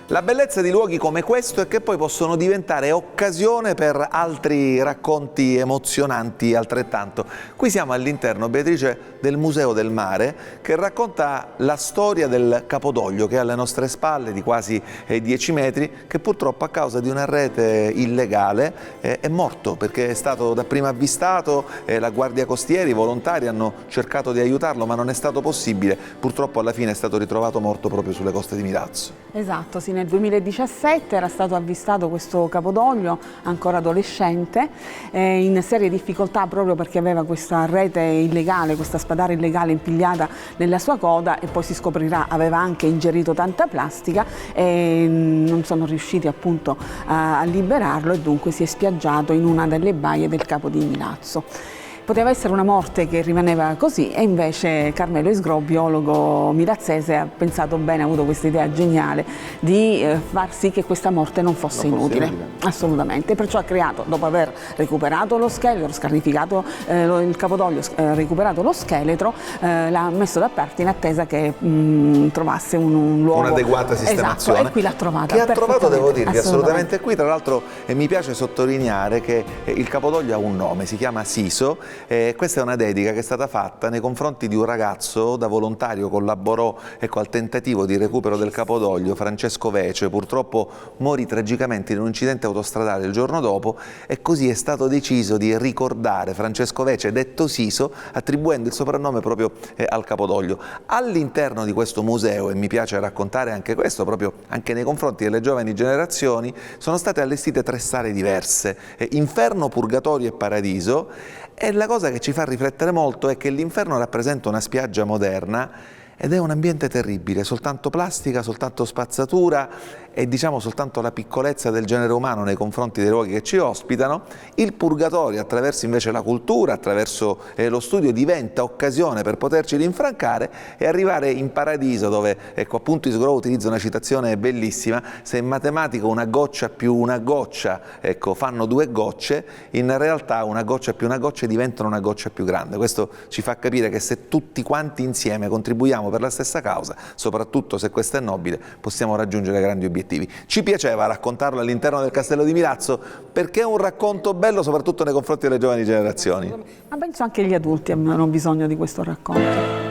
La bellezza di luoghi come questo è che poi possono diventare occasione per altri racconti emozionanti altrettanto. Qui siamo all'interno, Beatrice, del Museo del Mare, che racconta la storia del Capodoglio che è alle nostre spalle di quasi 10 metri, che purtroppo a causa di una rete illegale è morto perché è stato dapprima avvistato, la Guardia Costiera, i volontari hanno cercato di aiutarlo ma non è stato possibile, purtroppo alla fine è stato ritrovato morto proprio sulle coste di Milazzo. Esatto, sì, nel 2017 era stato avvistato questo capodoglio ancora adolescente, in serie difficoltà proprio perché aveva questa rete illegale, questa spadara illegale impigliata nella sua coda, e poi si scoprirà aveva anche ingerito tanta plastica e non sono riusciti appunto a liberarlo, e dunque si è spiaggiato in una delle baie del Capo di Milazzo. Poteva essere una morte che rimaneva così, e invece Carmelo Isgrò, biologo milazzese, ha pensato bene, ha avuto questa idea geniale di far sì che questa morte non fosse inutile, assolutamente. Perciò ha creato, dopo aver recuperato lo scheletro, scarnificato il capodoglio, recuperato lo scheletro, l'ha messo da parte in attesa che trovasse un luogo. Un'adeguata sistemazione. Esatto, e qui l'ha trovata. Che ha trovato, devo dirvi, assolutamente qui. Tra l'altro mi piace sottolineare che il capodoglio ha un nome, si chiama Siso. Questa è una dedica che è stata fatta nei confronti di un ragazzo, da volontario collaborò al tentativo di recupero del Capodoglio, Francesco Vece. Purtroppo morì tragicamente in un incidente autostradale il giorno dopo, e così è stato deciso di ricordare Francesco Vece, detto Siso, attribuendo il soprannome proprio al Capodoglio. All'interno di questo museo, e mi piace raccontare anche questo proprio anche nei confronti delle giovani generazioni, sono state allestite 3 sale diverse: Inferno, Purgatorio e Paradiso. E la cosa che ci fa riflettere molto è che l'inferno rappresenta una spiaggia moderna ed è un ambiente terribile, soltanto plastica, soltanto spazzatura e diciamo soltanto la piccolezza del genere umano nei confronti dei luoghi che ci ospitano. Il purgatorio, attraverso invece la cultura, attraverso lo studio, diventa occasione per poterci rinfrancare e arrivare in paradiso, dove, ecco, appunto Isgrò utilizza una citazione bellissima: se in matematica una goccia più una goccia, ecco, fanno 2 gocce, in realtà una goccia più una goccia diventano una goccia più grande. Questo ci fa capire che se tutti quanti insieme contribuiamo per la stessa causa, soprattutto se questa è nobile, possiamo raggiungere grandi obiettivi. Ci piaceva raccontarlo all'interno del Castello di Milazzo perché è un racconto bello soprattutto nei confronti delle giovani generazioni. Ma penso anche gli adulti abbiano bisogno di questo racconto.